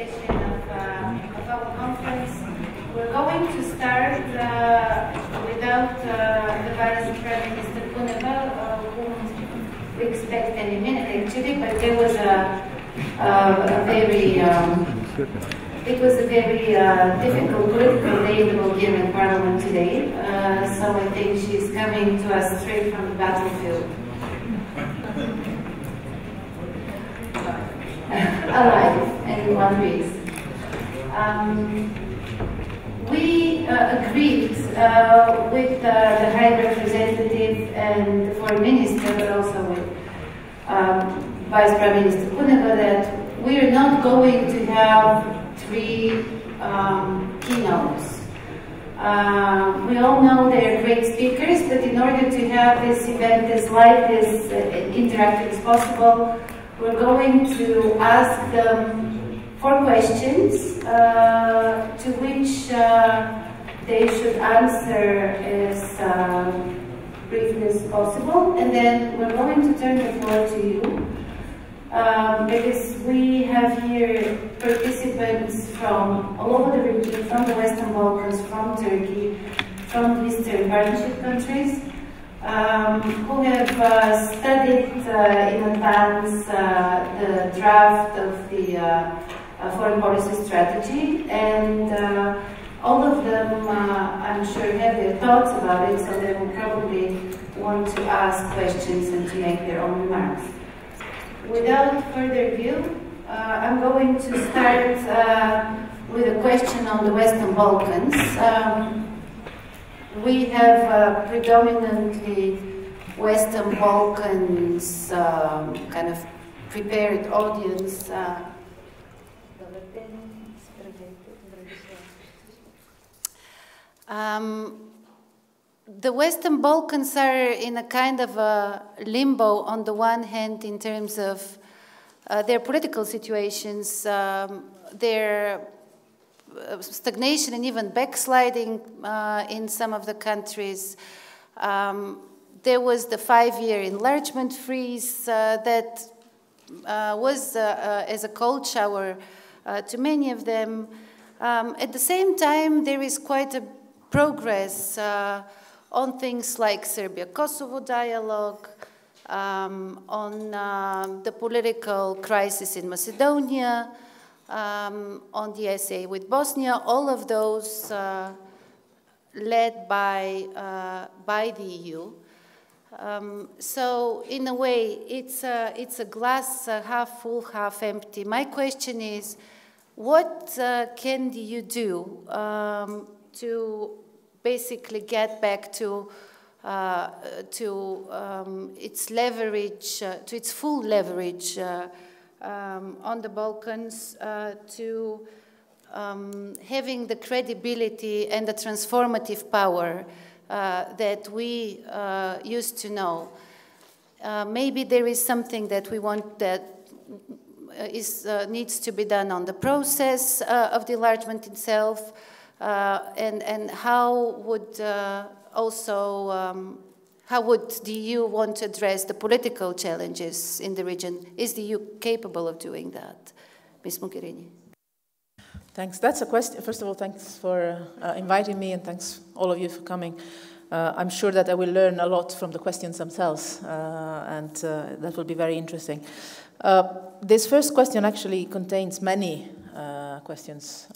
session of our conference. We're going to start without the Vice Prime Minister Kuneva, whom we expect any minute actually, but there was it was a very difficult political day in the Bulgarian Parliament today, so I think she's coming to us straight from the battlefield. Alive and in one piece. We agreed with the High Representative and the Foreign Minister, but also with Vice Prime Minister Kuneva, that we are not going to have three keynotes. We all know they're great speakers, but in order to have this event as live, as interactive as possible, we're going to ask them 4 questions to which they should answer as briefly as possible, and then we're going to turn the floor to you because we have here participants from all over the region, from the Western Balkans, from Turkey, from the Eastern Partnership countries, who have studied in advance the draft of the foreign policy strategy, and all of them, I'm sure, have their thoughts about it, so they will probably want to ask questions and to make their own remarks. Without further ado, I'm going to start with a question on the Western Balkans. We have predominantly Western Balkans kind of prepared audience. The Western Balkans are in a kind of a limbo on the one hand in terms of their political situations, their stagnation and even backsliding in some of the countries. There was the 5-year enlargement freeze that was as a cold shower to many of them. At the same time, there is quite a progress on things like Serbia-Kosovo dialogue, on the political crisis in Macedonia, on the SA with Bosnia, all of those led by the EU. So in a way, it's a glass half full, half empty. My question is, what can the EU do to basically get back to its leverage, to its full leverage on the Balkans, to having the credibility and the transformative power that we used to know? Maybe there is something that we want that needs to be done on the process of the enlargement itself, and how would how would the EU want to address the political challenges in the region? Is the EU capable of doing that? Ms. Mogherini. Thanks. That's a question. First of all, thanks for inviting me, and thanks all of you for coming. I'm sure that I will learn a lot from the questions themselves, and that will be very interesting. This first question actually contains many questions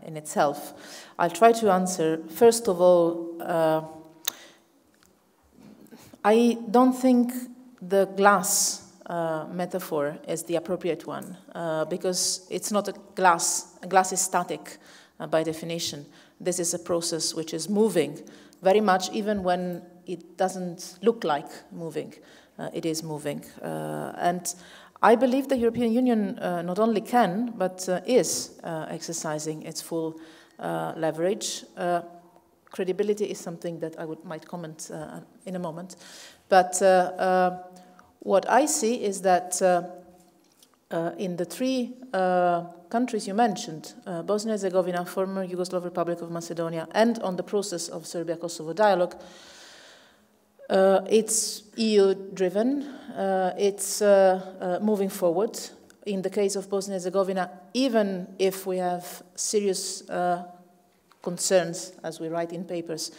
in itself. I'll try to answer. First of all, I don't think the glass metaphor is the appropriate one, because it's not a glass. A glass is static by definition. This is a process which is moving very much, even when it doesn't look like moving. It is moving. And I believe the European Union not only can, but is exercising its full leverage. Credibility is something that I might comment in a moment. But what I see is that in the 3 countries you mentioned, Bosnia and Herzegovina, former Yugoslav Republic of Macedonia, and on the process of Serbia-Kosovo dialogue, it's EU-driven, it's moving forward. in the case of Bosnia and Herzegovina, even if we have serious concerns, as we write in papers,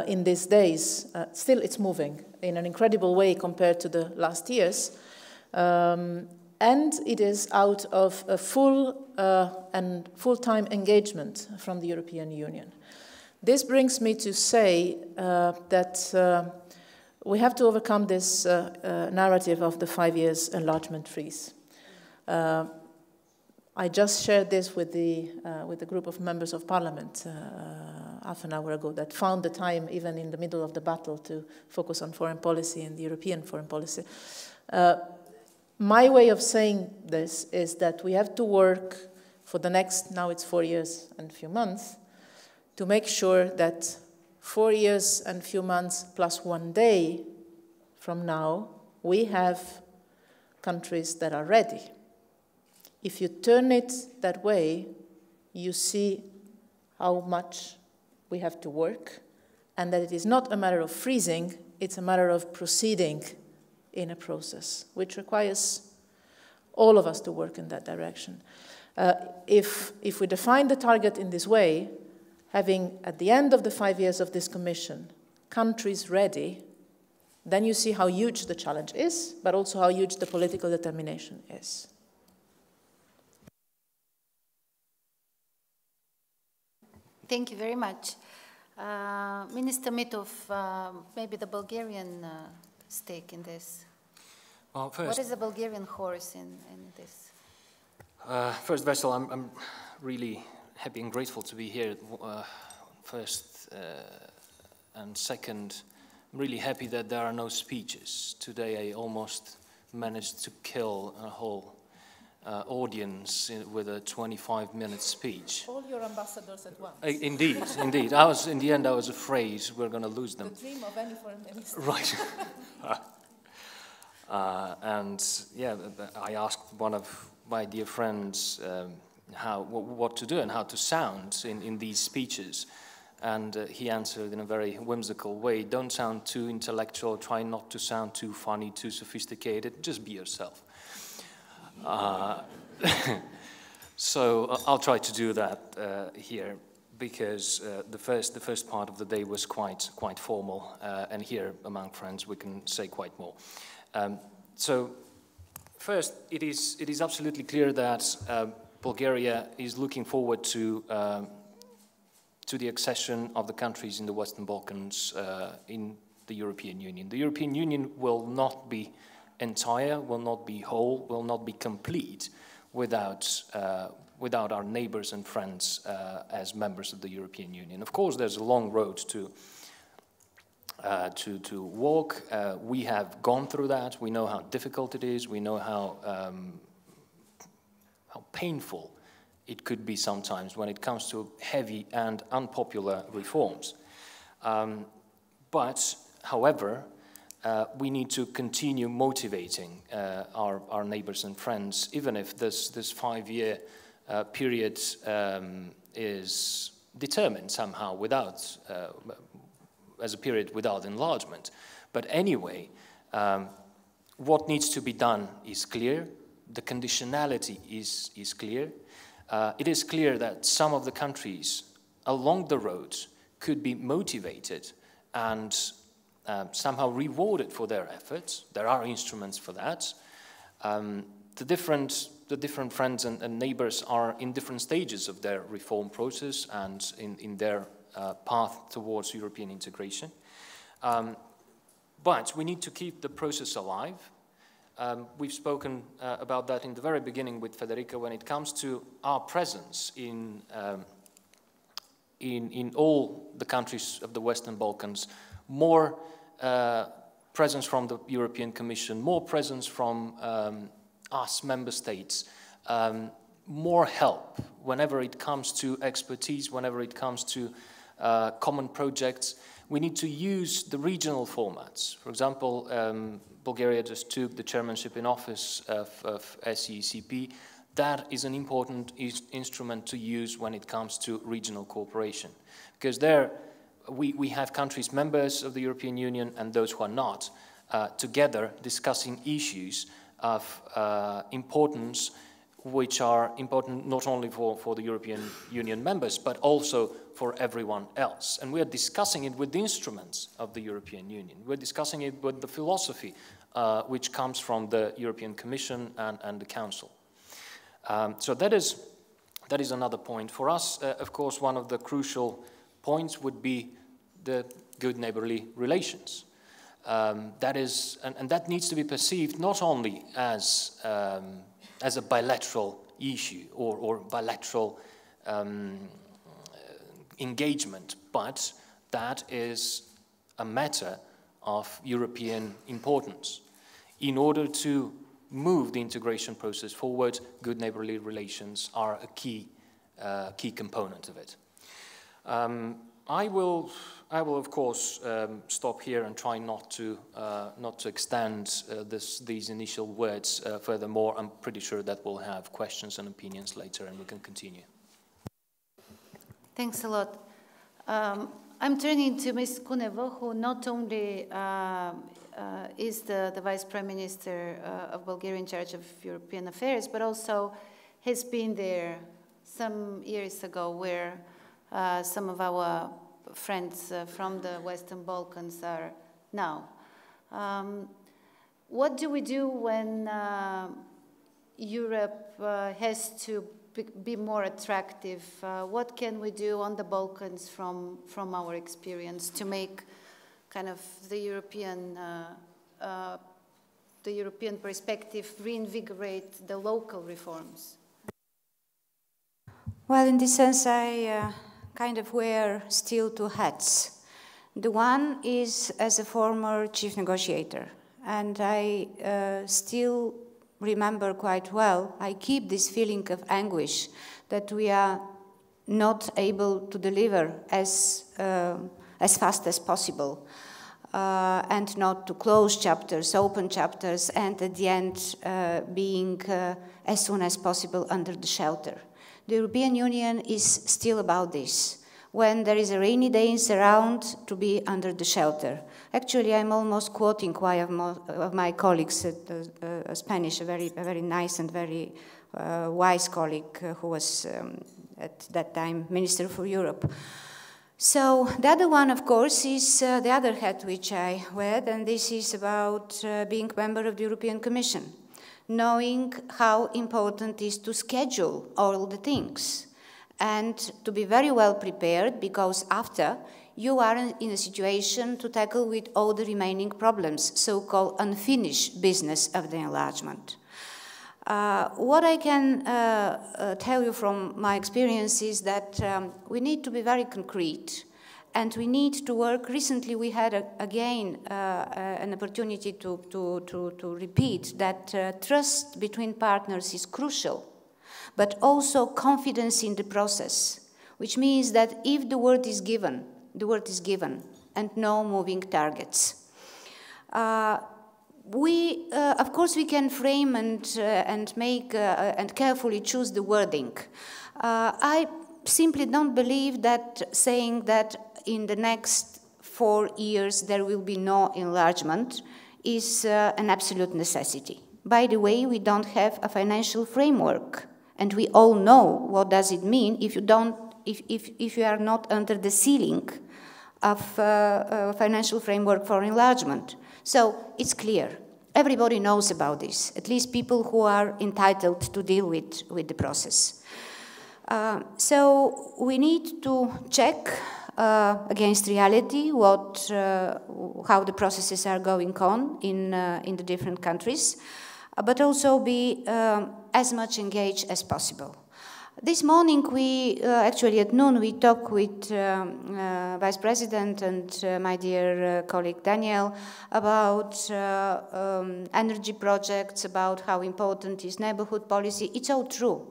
in these days, still it's moving in an incredible way compared to the last years. And it is out of a full and full-time engagement from the European Union. This brings me to say that we have to overcome this narrative of the 5 years enlargement freeze. I just shared this with the group of members of parliament half an hour ago that found the time, even in the middle of the battle, to focus on foreign policy and the European foreign policy. My way of saying this is that we have to work for the next, now it's 4 years and a few months, to make sure that 4 years and a few months plus 1 day from now, we have countries that are ready. If you turn it that way, you see how much we have to work, and that it is not a matter of freezing, it's a matter of proceeding in a process, which requires all of us to work in that direction. If we define the target in this way, having at the end of the 5 years of this Commission, countries ready, then you see how huge the challenge is, but also how huge the political determination is. Thank you very much. Minister Mitov, maybe the Bulgarian stake in this. Well, first, what is the Bulgarian horse in this? First, Vessela, I'm really happy and grateful to be here. First and second, I'm really happy that there are no speeches. Today I almost managed to kill a whole audience with a 25-minute speech. All your ambassadors at once. Indeed, indeed. In the end, I was afraid we're going to lose them. The dream of any foreign minister. Right. And yeah, I asked one of my dear friends what to do and how to sound in these speeches. And he answered in a very whimsical way, don't sound too intellectual, try not to sound too funny, too sophisticated, just be yourself. So I'll try to do that here, because the first part of the day was quite formal, and here among friends we can say quite more. So first, it is absolutely clear that Bulgaria is looking forward to the accession of the countries in the Western Balkans in the European Union. The European Union will not be entire, will not be whole, will not be complete without our neighbors and friends as members of the European Union. Of course, there's a long road to walk. We have gone through that. We know how difficult it is. We know how painful it could be sometimes when it comes to heavy and unpopular reforms. But, however, we need to continue motivating our neighbors and friends, even if this 5-year period is determined somehow as a period without enlargement. But anyway, what needs to be done is clear. The conditionality is clear. It is clear that some of the countries along the road could be motivated and somehow rewarded for their efforts. There are instruments for that. The different friends and neighbors are in different stages of their reform process and in their path towards European integration. But we need to keep the process alive. We've spoken about that in the very beginning with Federica when it comes to our presence in all the countries of the Western Balkans. More presence from the European Commission, more presence from us member states, more help whenever it comes to expertise, whenever it comes to common projects. We need to use the regional formats. For example, Bulgaria just took the chairmanship in office of SECP. That is an important instrument to use when it comes to regional cooperation. Because there we have countries members of the European Union and those who are not together discussing issues of importance, which are important not only for the European Union members, but also for everyone else. And we are discussing it with the instruments of the European Union. We're discussing it with the philosophy which comes from the European Commission and the Council. So that is another point. For us, of course, one of the crucial points would be the good neighborly relations. That is, and that needs to be perceived not only as a bilateral issue or bilateral engagement, but that is a matter of European importance. In order to move the integration process forward, good neighborly relations are a key component of it. I will of course stop here and try not to extend these initial words furthermore. I'm pretty sure that we'll have questions and opinions later, and we can continue. Thanks a lot. I'm turning to Ms. Kuneva, who not only is the Vice Prime Minister of Bulgaria in charge of European affairs, but also has been there some years ago where some of our friends from the Western Balkans are now. What do we do when Europe has to be more attractive? What can we do on the Balkans from our experience to make kind of the European perspective reinvigorate the local reforms? Well, in this sense, I kind of wear still two hats. The one is as a former chief negotiator, and I still remember quite well, I keep this feeling of anguish that we are not able to deliver as fast as possible and not to close chapters, open chapters, and at the end being as soon as possible under the shelter. The European Union is still about this. When there is a rainy day around, to be under the shelter. Actually, I'm almost quoting one of my colleagues, a Spanish, a very nice and very wise colleague who was at that time Minister for Europe. So the other one, of course, is the other hat which I wear, and this is about being member of the European Commission, knowing how important it is to schedule all the things and to be very well prepared, because after you are in a situation to tackle with all the remaining problems, so-called unfinished business of the enlargement. What I can tell you from my experience is that we need to be very concrete, and we need to work. Recently we had again an opportunity to repeat that trust between partners is crucial, but also confidence in the process, which means that if the word is given, the word is given, and no moving targets. Of course, we can frame and make and carefully choose the wording. I simply don't believe that saying that in the next 4 years there will be no enlargement is an absolute necessity. By the way, we don't have a financial framework, and we all know what does it mean if you are not under the ceiling of financial framework for enlargement. So it's clear. Everybody knows about this, at least people who are entitled to deal with the process. So we need to check against reality how the processes are going on in the different countries, but also be as much engaged as possible. This morning, actually at noon, we talked with Vice President and my dear colleague Daniel about energy projects, about how important is neighbourhood policy. It's all true.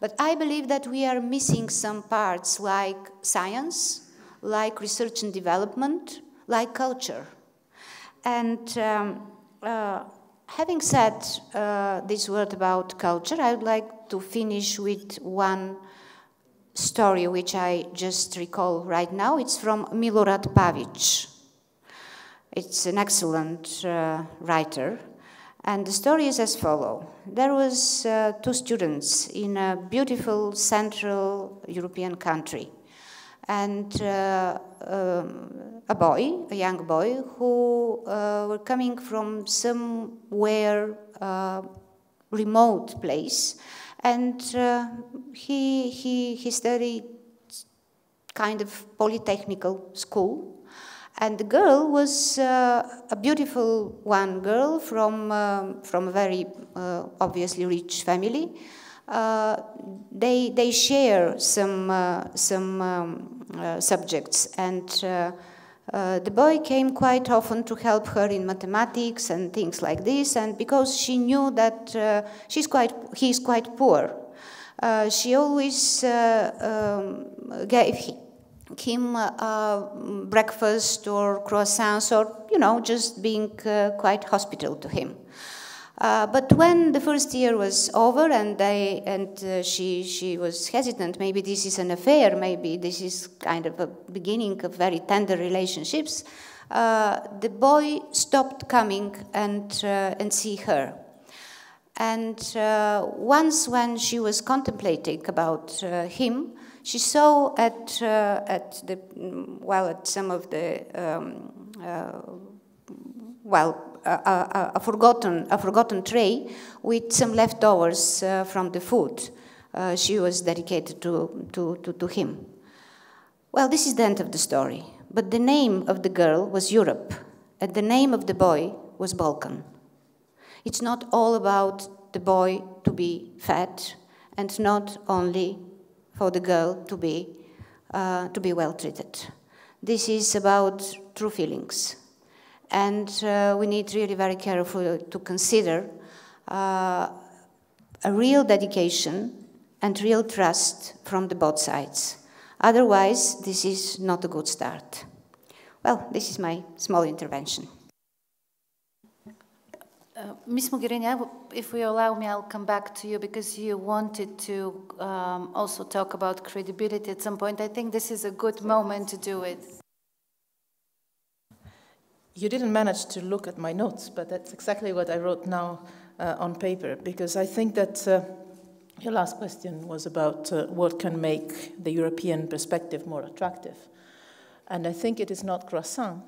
But I believe that we are missing some parts like science, like research and development, like culture. And having said this word about culture, I would like to finish with one story which I just recall right now. It's from Milorad Pavic. It's an excellent writer, And the story is as follows. There was 2 students in a beautiful central European country. And a young boy, who were coming from somewhere remote place, and he studied kind of polytechnical school. And the girl was a beautiful girl from a very obviously rich family. They share some subjects, and the boy came quite often to help her in mathematics and things like this. And because she knew that he's quite poor, she always gave him breakfast or croissants, or just being quite hospitable to him. But when the first year was over, and she was hesitant, maybe this is an affair, maybe this is kind of a beginning of very tender relationships, the boy stopped coming and see her. And once, when she was contemplating about him, she saw at some of the a forgotten tray with some leftovers from the food she was dedicated to him. Well, this is the end of the story. But the name of the girl was Europe, and the name of the boy was Balkan. It's not all about the boy to be fed, and not only for the girl to be well treated. This is about true feelings. And we need really very carefully to consider a real dedication and real trust from the both sides. Otherwise, this is not a good start. Well, this is my small intervention. Ms. Mogherini, if you allow me, I'll come back to you, because you wanted to also talk about credibility at some point. I think this is a good moment to do it. You didn't manage to look at my notes, but that's exactly what I wrote now on paper, because I think that your last question was about what can make the European perspective more attractive. And I think it is not croissant,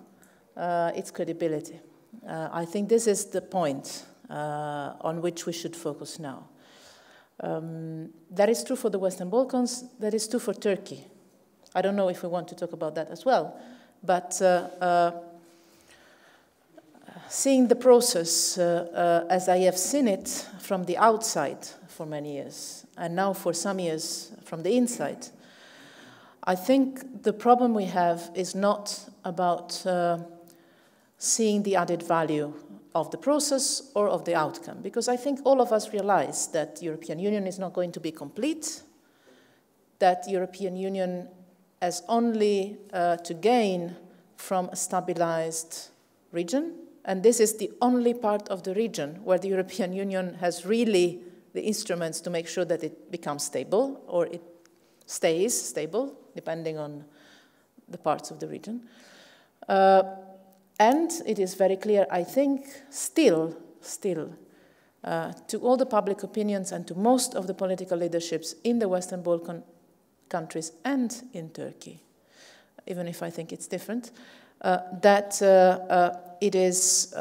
it's credibility. I think this is the point on which we should focus now. That is true for the Western Balkans, that is true for Turkey. I don't know if we want to talk about that as well, but seeing the process as I have seen it from the outside for many years, and now for some years from the inside, I think the problem we have is not about seeing the added value of the process or of the outcome, because I think all of us realize that the European Union is not going to be complete, that the European Union has only to gain from a stabilized region, and this is the only part of the region where the European Union has really the instruments to make sure that it becomes stable, or it stays stable, depending on the parts of the region. And it is very clear, I think, still, to all the public opinions and to most of the political leaderships in the Western Balkan countries and in Turkey, even if I think it's different, that it is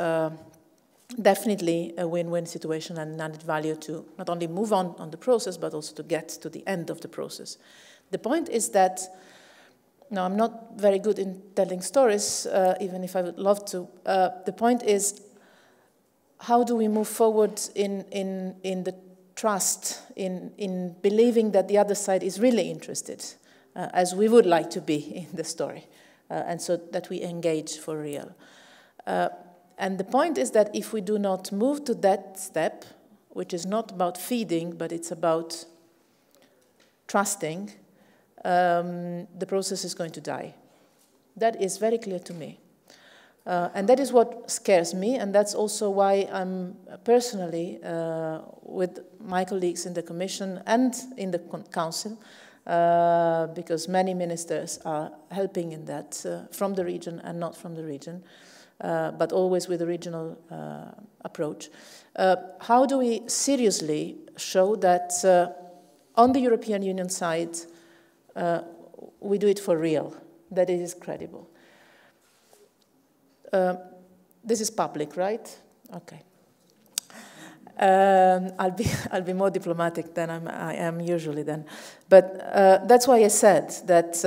definitely a win-win situation and added value to not only move on the process, but also to get to the end of the process. The point is that, now I'm not very good in telling stories, even if I would love to. The point is, how do we move forward in the trust, in believing that the other side is really interested, as we would like to be in the story, and so that we engage for real. And the point is that if we do not move to that step, which is not about feeding, but it's about trusting, the process is going to die. That is very clear to me. And that is what scares me, and that's also why I'm personally, with my colleagues in the Commission and in the Council, because many ministers are helping in that, from the region and not from the region, but always with a regional approach. How do we seriously show that on the European Union side, we do it for real, that it is credible? This is public, right? Okay. I'll be more diplomatic than I am usually then. But that's why I said that,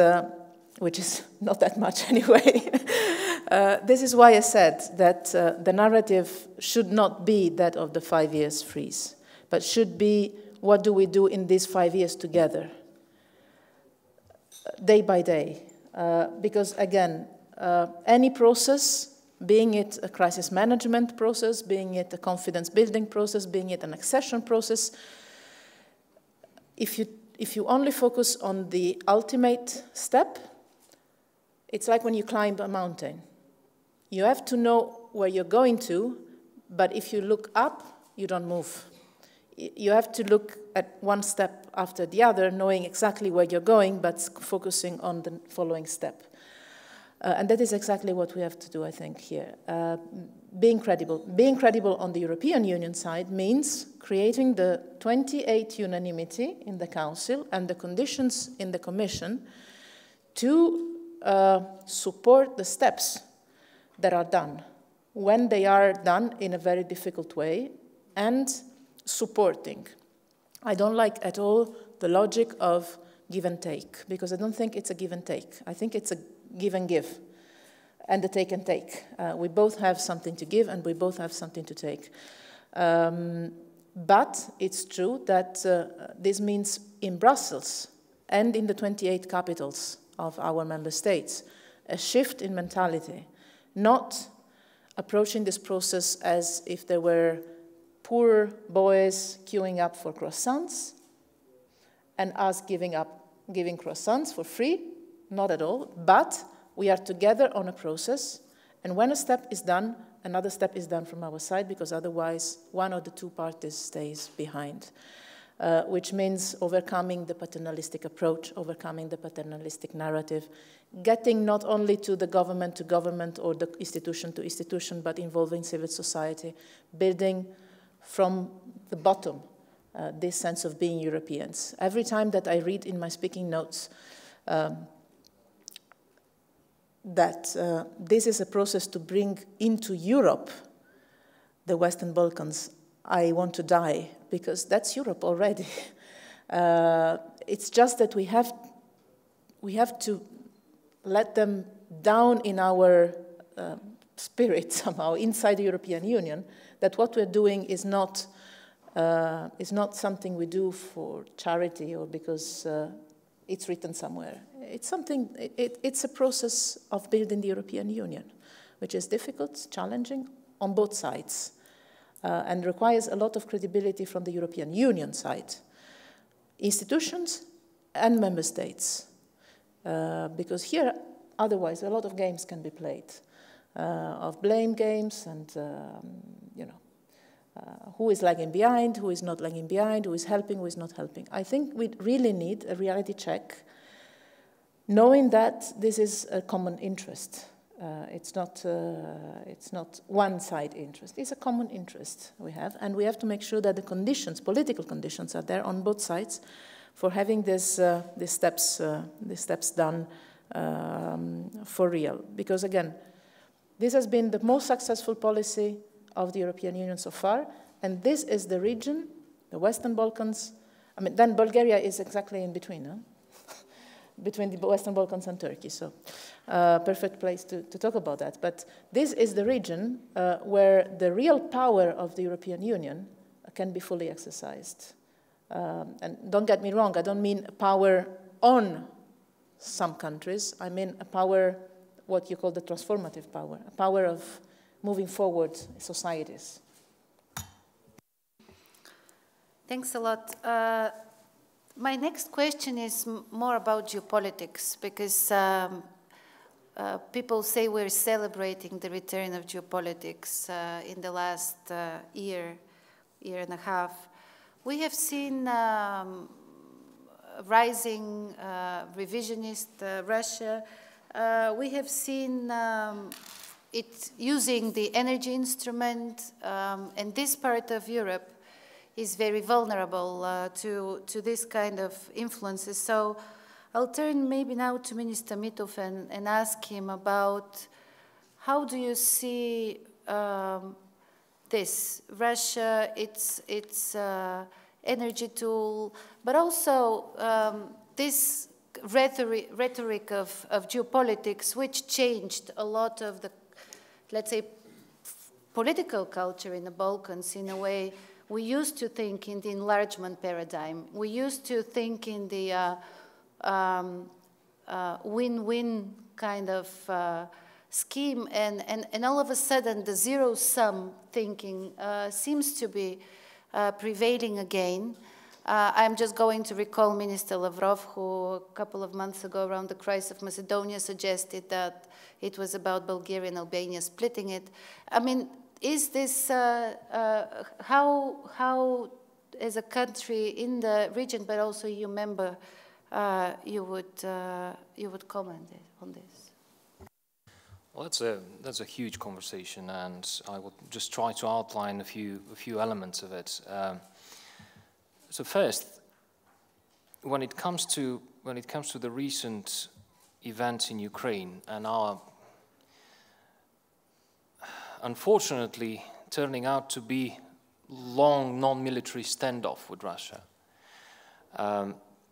which is not that much anyway. This is why I said that the narrative should not be that of the 5 years freeze, but should be what do we do in these 5 years together, day by day. Because again, any process, being it a crisis management process, being it a confidence building process, being it an accession process, if you only focus on the ultimate step, it's like when you climb a mountain. You have to know where you're going to, but if you look up, you don't move. You have to look at one step after the other, knowing exactly where you're going, but focusing on the following step. And that is exactly what we have to do, I think, here. Being credible. Being credible on the European Union side means creating the 28 unanimity in the Council and the conditions in the Commission to support the steps that are done, when they are done in a very difficult way, and supporting. I don't like at all the logic of give and take, because I don't think it's a give and take. I think it's a give and give, and a take and take. We both have something to give, and we both have something to take. But it's true that this means in Brussels and in the 28 capitals of our member states, a shift in mentality, not approaching this process as if there were poor boys queuing up for croissants and us giving croissants for free. Not at all, but we are together on a process, and when a step is done, another step is done from our side, because otherwise one of the two parties stays behind, which means overcoming the paternalistic approach, overcoming the paternalistic narrative, getting not only to the government or the institution to institution, but involving civil society, building from the bottom this sense of being Europeans. Every time that I read in my speaking notes that this is a process to bring into Europe the Western Balkans, I want to die, because that's Europe already. It's just that we have to let them down in our spirit somehow inside the European Union, that what we're doing is not something we do for charity or because it's written somewhere. It's something. It's a process of building the European Union, which is difficult, challenging on both sides, and requires a lot of credibility from the European Union side, institutions and member states, because here, otherwise, a lot of games can be played, of blame games and who is lagging behind, who is not lagging behind, who is helping, who is not helping. I think we really need a reality check, knowing that this is a common interest. It's not one-side interest. It's a common interest we have, and we have to make sure that the conditions, political conditions, are there on both sides for having these steps done for real. Because again, this has been the most successful policy of the European Union so far, and this is the region, the Western Balkans. I mean, then Bulgaria is exactly in between, huh? Between the Western Balkans and Turkey, so perfect place to talk about that. But this is the region where the real power of the European Union can be fully exercised. And don't get me wrong, I don't mean a power on some countries, I mean a power, what you call the transformative power, a power of moving forward societies. Thanks a lot. My next question is more about geopolitics, because people say we're celebrating the return of geopolitics in the last year and a half. We have seen rising revisionist Russia. We have seen it's using the energy instrument, and this part of Europe is very vulnerable to this kind of influences. So I'll turn maybe now to Minister Mitov and ask him about how do you see this, Russia, its energy tool, but also this rhetoric of geopolitics, which changed a lot of the, let's say, political culture in the Balkans in a way. We used to think in the enlargement paradigm. We used to think in the win-win kind of scheme, and all of a sudden the zero-sum thinking seems to be prevailing again. I'm just going to recall Minister Lavrov, who a couple of months ago around the crisis of Macedonia suggested that it was about Bulgaria and Albania splitting it. I mean, is this, how as a country in the region, but also EU member, you would comment on this? Well, that's a huge conversation, and I will just try to outline a few elements of it. So first, when it comes to the recent events in Ukraine and our unfortunately turning out to be long non-military standoff with Russia,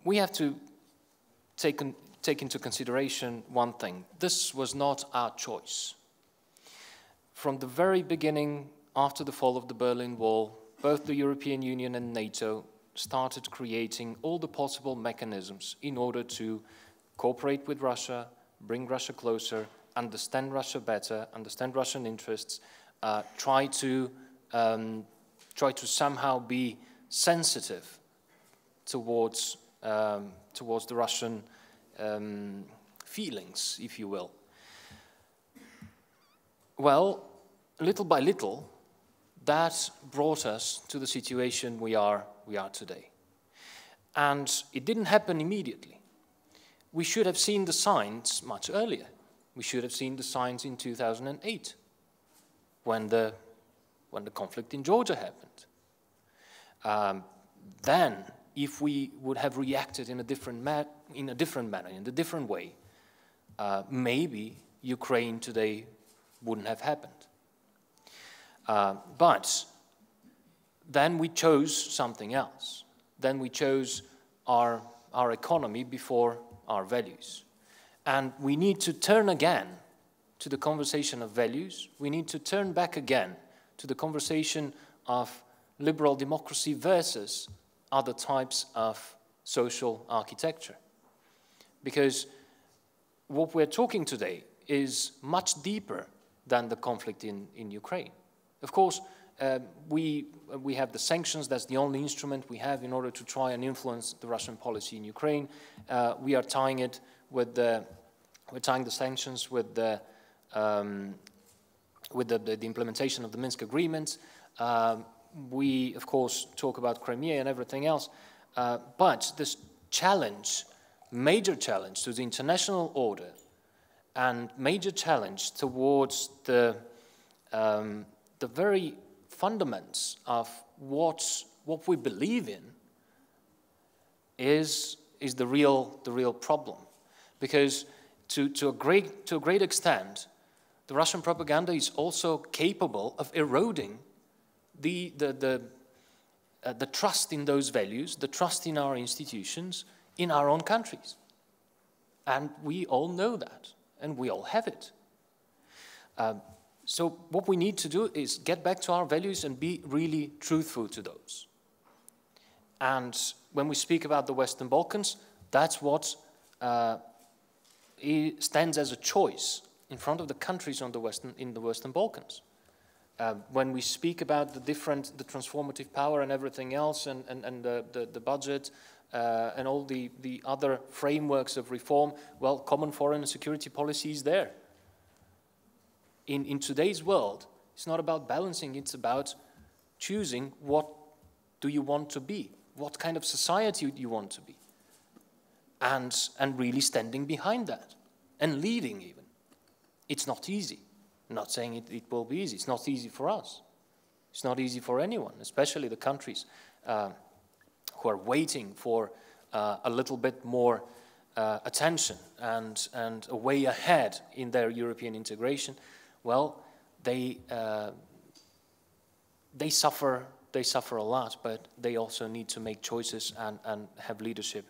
we have to take into consideration one thing. This was not our choice. From the very beginning, after the fall of the Berlin Wall, both the European Union and NATO started creating all the possible mechanisms in order to cooperate with Russia, bring Russia closer, understand Russia better, understand Russian interests, try to somehow be sensitive towards the Russian feelings, if you will. Well, little by little, that brought us to the situation we are today. And it didn't happen immediately. We should have seen the signs much earlier. We should have seen the signs in 2008, when the conflict in Georgia happened. Then, if we would have reacted in a different manner, in a different way, maybe Ukraine today wouldn't have happened. But then we chose something else. Then we chose our economy before our values. And we need to turn again to the conversation of values. We need to turn back again to the conversation of liberal democracy versus other types of social architecture. Because what we're talking today is much deeper than the conflict in Ukraine. Of course, we have the sanctions. That's the only instrument we have in order to try and influence the Russian policy in Ukraine. We are tying it with we're tying the sanctions with the implementation of the Minsk agreements. We, of course, talk about Crimea and everything else. But this challenge, major challenge to the international order, and major challenge towards the very fundaments of what we believe in is the real problem. Because to a great extent, the Russian propaganda is also capable of eroding the trust in those values, the trust in our institutions, in our own countries. And we all know that, and we all have it. So what we need to do is get back to our values and be really truthful to those. And when we speak about the Western Balkans, that's what stands as a choice in front of the countries in the Western Balkans. When we speak about the transformative power and everything else, and the budget and all the other frameworks of reform, well, common foreign and security policy is there. In today's world, it's not about balancing, it's about choosing what do you want to be, what kind of society do you want to be, and really standing behind that, and leading even. It's not easy. I'm not saying it will be easy. It's not easy for us. It's not easy for anyone, especially the countries who are waiting for a little bit more attention and a way ahead in their European integration. Well, they suffer a lot, but they also need to make choices and have leadership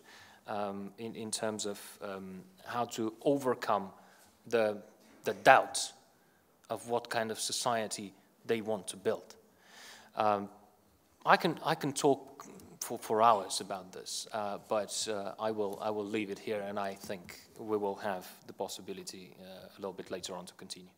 in terms of how to overcome the doubts of what kind of society they want to build. I can talk for hours about this, but I will leave it here, and I think we will have the possibility a little bit later on to continue.